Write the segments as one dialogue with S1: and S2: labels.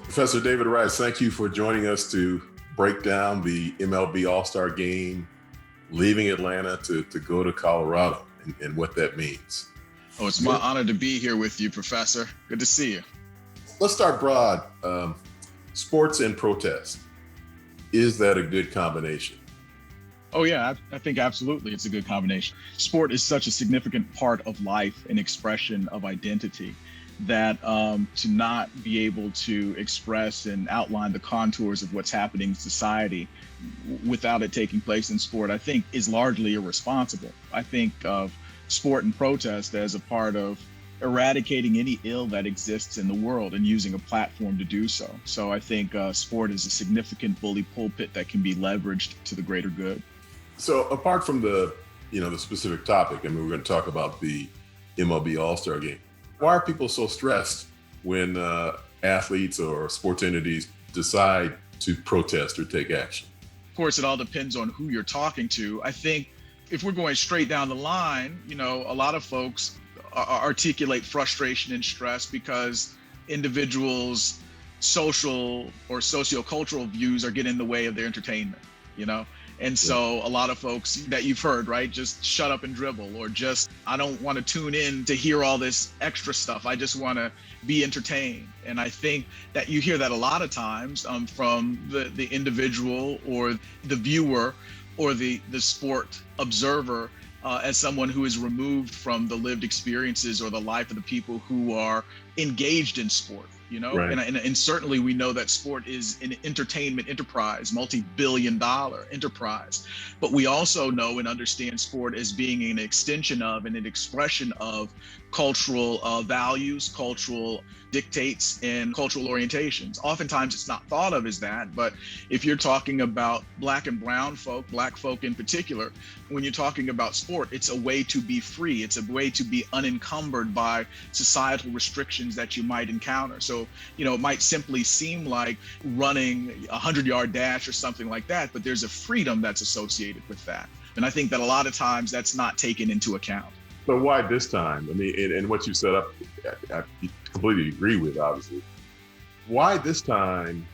S1: Professor David Rice, thank you for joining us to break down the MLB All-Star Game, leaving Atlanta to go to Colorado and what that means.
S2: Oh, it's my honor to be here with you, Professor. Good to see you.
S1: Let's start broad. Sports and protest. Is that a good combination?
S2: Oh, yeah, I think absolutely it's a good combination. Sport is such a significant part of life and expression of identity that to not be able to express and outline the contours of what's happening in society without it taking place in sport, I think is largely irresponsible. I think of sport and protest as a part of eradicating any ill that exists in the world and using a platform to do so. So I think sport is a significant bully pulpit that can be leveraged to the greater good.
S1: So apart from the specific topic, I mean, we're going to talk about the MLB All-Star Game. Why are people so stressed when athletes or sports entities decide to protest or take action?
S2: Of course, it all depends on who you're talking to. I think if we're going straight down the line, a lot of folks articulate frustration and stress because individuals' social or sociocultural views are getting in the way of their entertainment, And so a lot of folks that you've heard, right, just shut up and dribble, or just, I don't want to tune in to hear all this extra stuff. I just want to be entertained. And I think that you hear that a lot of times from the individual or the viewer or the sport observer as someone who is removed from the lived experiences or the life of the people who are engaged in sport.
S1: Right.
S2: And certainly we know that sport is an entertainment enterprise, multi-billion-dollar enterprise. But we also know and understand sport as being an extension of and an expression of cultural values, cultural dictates, and cultural orientations. Oftentimes it's not thought of as that, but if you're talking about Black and brown folk, Black folk in particular, when you're talking about sport, it's a way to be free. It's a way to be unencumbered by societal restrictions that you might encounter. So, it might simply seem like running a 100-yard dash or something like that, but there's a freedom that's associated with that. And I think that a lot of times that's not taken into account.
S1: But why this time? I mean, and what you set up, I completely agree with, obviously. Why this time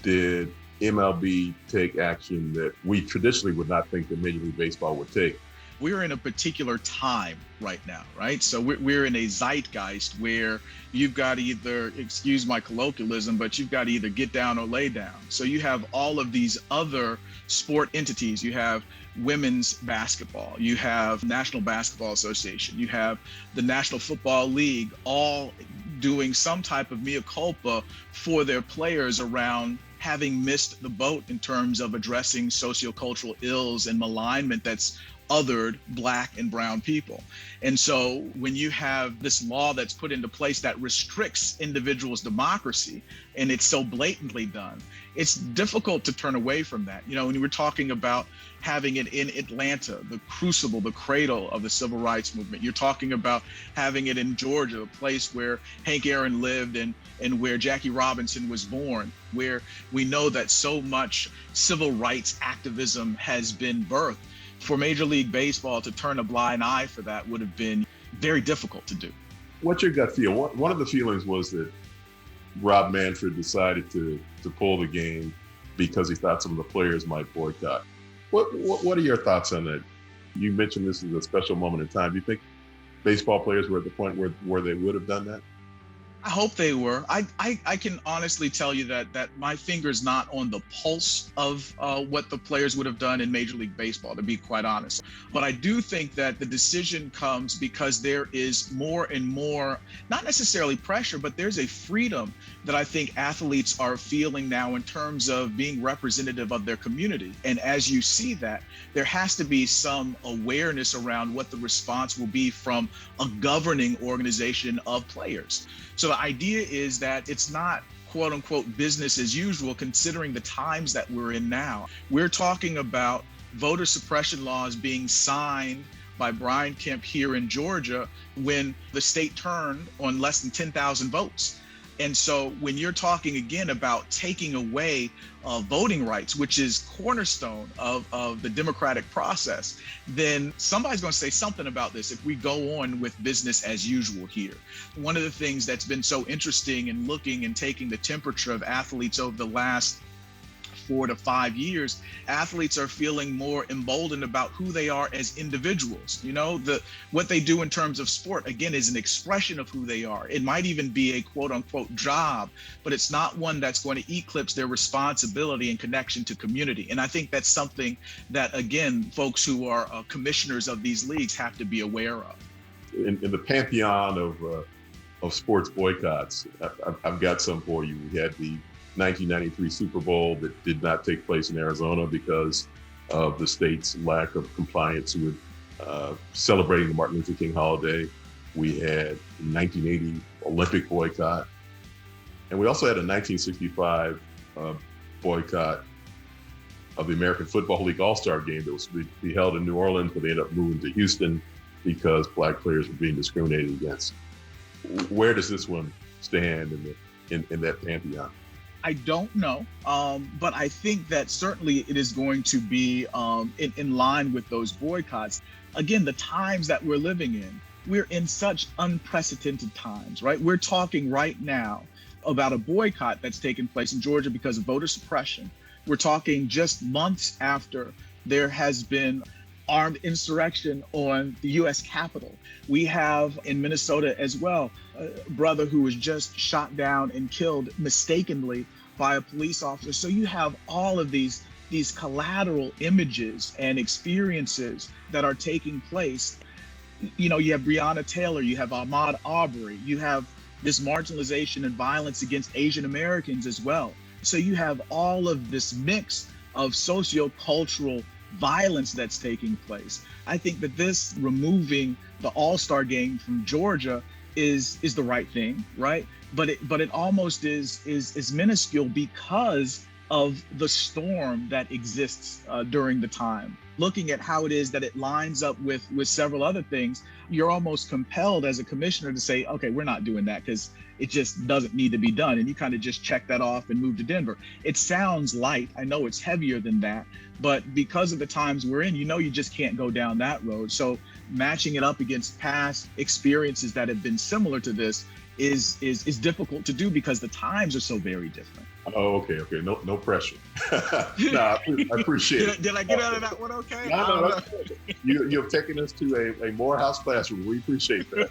S1: did MLB take action that we traditionally would not think that Major League Baseball would take?
S2: We're in a particular time right now, right? So we're in a zeitgeist where you've got to either, excuse my colloquialism, but you've got to either get down or lay down. So you have all of these other sport entities. You have women's basketball, you have National Basketball Association, you have the National Football League, all doing some type of mea culpa for their players around having missed the boat in terms of addressing sociocultural ills and malignment that's othered Black and brown people. And so when you have this law that's put into place that restricts individuals' democracy, and it's so blatantly done, it's difficult to turn away from that. When you were talking about having it in Atlanta, the crucible, the cradle of the civil rights movement, you're talking about having it in Georgia, a place where Hank Aaron lived and where Jackie Robinson was born, where we know that so much civil rights activism has been birthed. For Major League Baseball to turn a blind eye for that would have been very difficult to do.
S1: What's your gut feel? One of the feelings was that Rob Manfred decided to pull the game because he thought some of the players might boycott. What are your thoughts on that? You mentioned this is a special moment in time. Do you think baseball players were at the point where they would have done that?
S2: I hope they were. I can honestly tell you that my finger's not on the pulse of what the players would have done in Major League Baseball, to be quite honest. But I do think that the decision comes because there is more and more, not necessarily pressure, but there's a freedom that I think athletes are feeling now in terms of being representative of their community. And as you see that, there has to be some awareness around what the response will be from a governing organization of players. So the idea is that it's not quote unquote business as usual, considering the times that we're in now. We're talking about voter suppression laws being signed by Brian Kemp here in Georgia when the state turned on less than 10,000 votes. And so when you're talking again about taking away voting rights, which is cornerstone of the democratic process, then somebody's going to say something about this if we go on with business as usual here. One of the things that's been so interesting in looking and taking the temperature of athletes over the last 4 to 5 years, athletes are feeling more emboldened about who they are as individuals. What they do in terms of sport, again, is an expression of who they are. It might even be a quote unquote job, but it's not one that's going to eclipse their responsibility and connection to community. And I think that's something that, again, folks who are commissioners of these leagues have to be aware of.
S1: In the pantheon of sports boycotts, I've got some for you. We had the 1993 Super Bowl that did not take place in Arizona because of the state's lack of compliance with celebrating the Martin Luther King holiday. We had the 1980 Olympic boycott. And we also had a 1965 boycott of the American Football League All-Star game that was to be held in New Orleans, but they ended up moving to Houston because Black players were being discriminated against. Where does this one stand in that pantheon?
S2: I don't know, but I think that certainly it is going to be in line with those boycotts. Again, the times that we're living in, we're in such unprecedented times, right? We're talking right now about a boycott that's taken place in Georgia because of voter suppression. We're talking just months after there has been armed insurrection on the U.S. Capitol. We have in Minnesota as well, a brother who was just shot down and killed mistakenly by a police officer. So you have all of these collateral images and experiences that are taking place. You have Breonna Taylor, you have Ahmaud Arbery, you have this marginalization and violence against Asian Americans as well. So you have all of this mix of sociocultural violence that's taking place. I think that this removing the All-Star game from Georgia is the right thing, right? But it almost is minuscule because of the storm that exists during the time. Looking at how it is that it lines up with several other things, you're almost compelled as a commissioner to say, okay, we're not doing that because it just doesn't need to be done. And you kind of just check that off and move to Denver. It sounds light. I know it's heavier than that, but because of the times we're in, you just can't go down that road. So matching it up against past experiences that have been similar to this is difficult to do because the times are so very different.
S1: Oh, okay. No pressure. No, I appreciate it.
S2: Did I get out of that one okay?
S1: No. You've taken us to a Morehouse classroom. We appreciate that.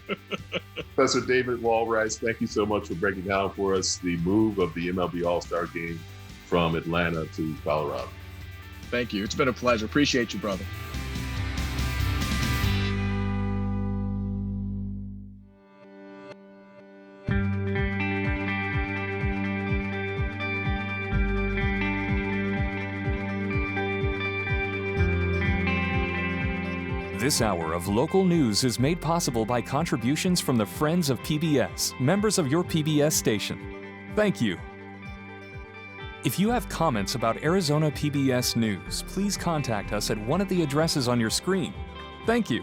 S1: Professor David Walrice, thank you so much for breaking down for us the move of the MLB All-Star game from Atlanta to Colorado.
S2: Thank you. It's been a pleasure. Appreciate you, brother.
S3: This hour of local news is made possible by contributions from the Friends of PBS, members of your PBS station. Thank you. If you have comments about Arizona PBS News, please contact us at one of the addresses on your screen. Thank you.